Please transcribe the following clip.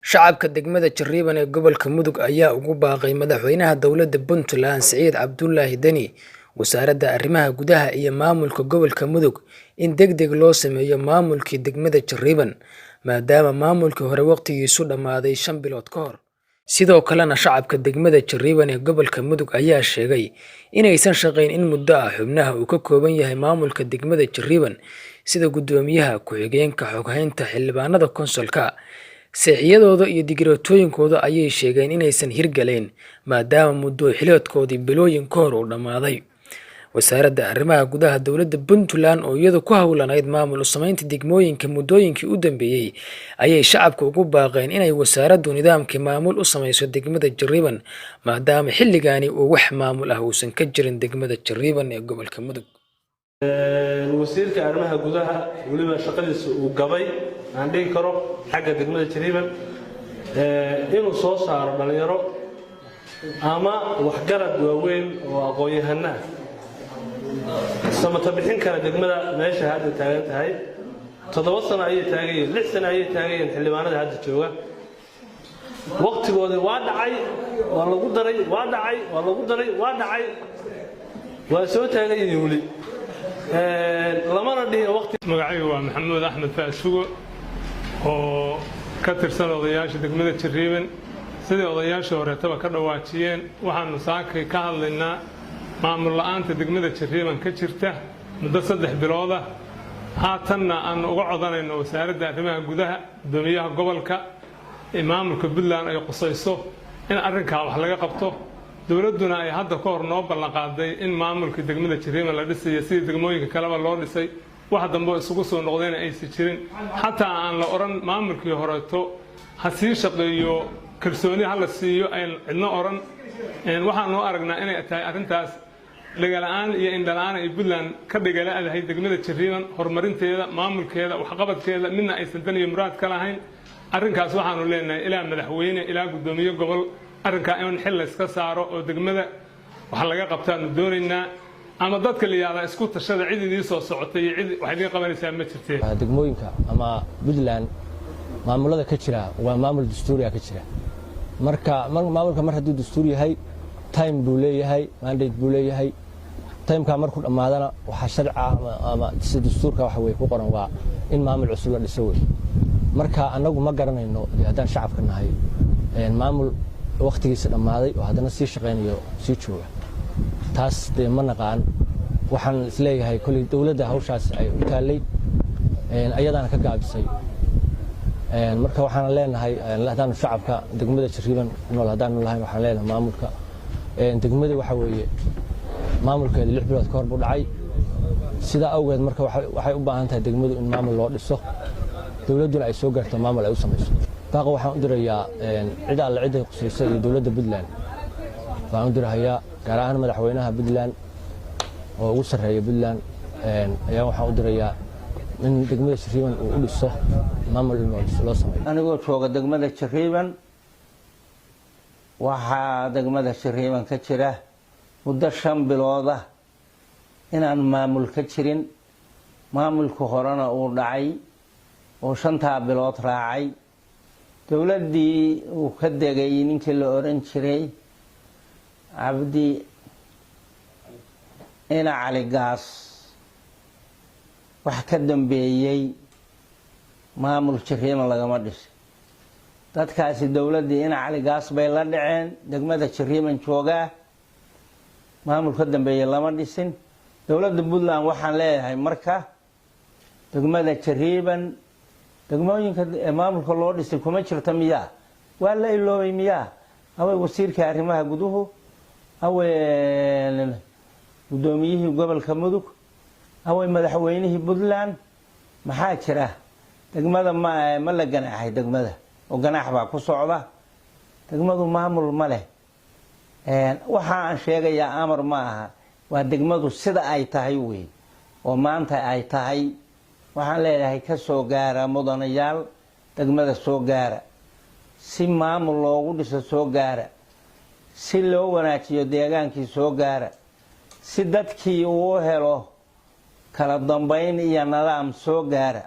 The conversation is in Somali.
Shacabka degmada Jariban ee gobolka Mudug ayaa ugu baaqay madaxweynaha dowladda Puntland Siciid Cabdullaahi Dani, wasaaradda arrimaha gudaha iyo maamulka gobolka Mudug in degdeg loo sameeyo maamulkii degmada Jariban maadaama maamulkii hore waqtigiisu dhammaaday 5 bilood ka hor. Sidoo kalena shacabka degmada Jariban ee gobolka Mudug ayaa sheegay inaysan shaqayn in muddo ah xubnaha uu ka kooban yahay maamulka degmada Jariban sida gudoomiyaha ku-xigeenka xoghaynta xildhibaanada konsolka. Siciyadooda iyo digirootooyinkooda ayay sheegeen inaysan hirgaleyn maadaama muddo xileedkoodii bilooyin ka hor uu dhammaaday. Wasaaradda arrimaha gudaha dowladda Puntland oo iyadu ku hawlanayd maamul u samaynta degmooyinka muddooyinkii u dambeeyay ayay shacabka ugu baaqeen inay wasaaraddu nidaamkii maamul u samayso degmada Jariban maadaama xilligaani uu wax maamul ah uusan ka jirin degmada Jariban ee gobolka Mudug. wasiirka arrimaha gudaha waliba shaqadiisa uu gabay aan dhigi karo xagga degmada Jariban inuu soo saaro dhalinyaro ama waxgarad waaweyn oo aqoon-yahana samata bixin kara degmada meesha hadda taagan tahay 7 sano ayay taagayeen 6 sano ayay taagayeen xildhibaanada hadda jooga waqtigooda waa dhacay waa lagu daray waa dhacay waa lagu daray waa dhacay waa soo taagayeen wali lamana dhihin waqti magacaygu waa Maxamuud Axmed Faasugo oo ka tirsan odayaasha degmada Jariban sidii odayaasha horeetaba ka dhawaajiyeen waxaanu saakay ka hadlaynaa maamul la'aanta degmada Jariban ka jirta muddo 3 bilood ah haatanna aan uga codanayno wasaaradda arrimaha gudaha gudoomiyaha gobolka ee maamulka Puntland ay qosayso in arrinka wax laga qabto dowladduna ay hadda ka hor noo ballan qaaday in maamulka degmada Jariban la dhisayo sidii degmooyinka kaleba loo dhisay wax dambe isugu soo noqdeen aysan jirin xataa aan la oran maamulkii horeeto ha sii shaqeeyo kalsooni hala siiyo ay cidna oran waxaan noo aragnaa inay tahay arrintaas dhagala'aan iyo indhala'aan ay Puntland ka dhagalaadahay degmada Jariban horumarinteeda maamulkeeda waxqabadkeeda midna aysan dan iyo muraad ka lahayn arrinkaas waxaanu leenahay ilaa madaxweyne ilaa gudoomiye gobol arrinka in xil la iska saaro oo degmada wax laga qabtaanu doonaynaa ama dadka la yiraahdo isku tashada cidii soo socotay iyo cid wax idin qabanaysaa ma jirtee degmooyinka ama Puntland maamulada ka jira waa maamul dastuuri ah ka jira marka maamulka mar haddii dastuuri yahay time buu leeyahay mandate buu leeyahay timeka markuu dhamaadana waxa sharci ama dastuurka waxa way ku qoran waa in maamul cusub la dhiso way marka anagu ma garanayno haddaan shacabka nahay maamul waqtigiisa dhamaaday oo haddana sii shaqeynayo sii jooga taas ma naqaan waxaan isleeyahay kulli dawladda hawshaas ay u taalay ayadana ka gaabisay marka waxaan leenahay haddaan shacabka degmada Jariban nool haddaan lahayn waxaan leenahay maamulka degmada waxa weeye maamulkeeda 6 bilood ka hor buu dhacay sida awgeed marka waxay u baahan tahay degmadu in maamul loo dhiso dawladduna ay soo gaarto maamul ay u samayso baaqo waxaan u dirayaa cid alla cid ay qusayso iyo dawladda Puntland waxaan u dirayaa gaar ahaan madaxweynaha Puntland oo ugu sarreeya Puntland ayaa waxaan u dirayaa in degmada Jariban uu u dhiso maamul loo sameeyo anigoo jooga degmada Jariban waxa degmada Jariban ka jira muddo 5 bilood ah inaan maamul ka jirin maamulku horena uu dhacay oo 5 bilood raacay dawladdii uu ka degay ninkii la oran jiray Cabdi ina Cali Gaas wax ka dambeeyay maamul Jariban lagama dhisay dadkaasi dawladdii ina Cali Gaas bay la dhaceen degmada Jariban jooga maamul ka dambeeyay lama dhisin dawladda Puntland waxaan leeyahay marka degmada Jariban degmooyinka maamulka loo dhisay kuma jirta miyaa waa la iloobay miyaa away wasiirka arrimaha guduhu away gudoomiyihii gobolka Mudug away madaxweynihii Puntland maxaa jira degmada ma la ganaaxay degmada oo ganaax baa ku socda degmadu maamul ma leh waxa aan sheegayaa amar ma aha waa degmadu sida ay tahay weey oo maanta ay tahay waxaan leeyahay ka soo gaara mudanayaal degmada soo gaara si maamul loogu dhiso soo gaara si loo wanaajiyo deegaankii soo gaara si dadkii uu helo kala dambeyn iyo nidaam soo gaara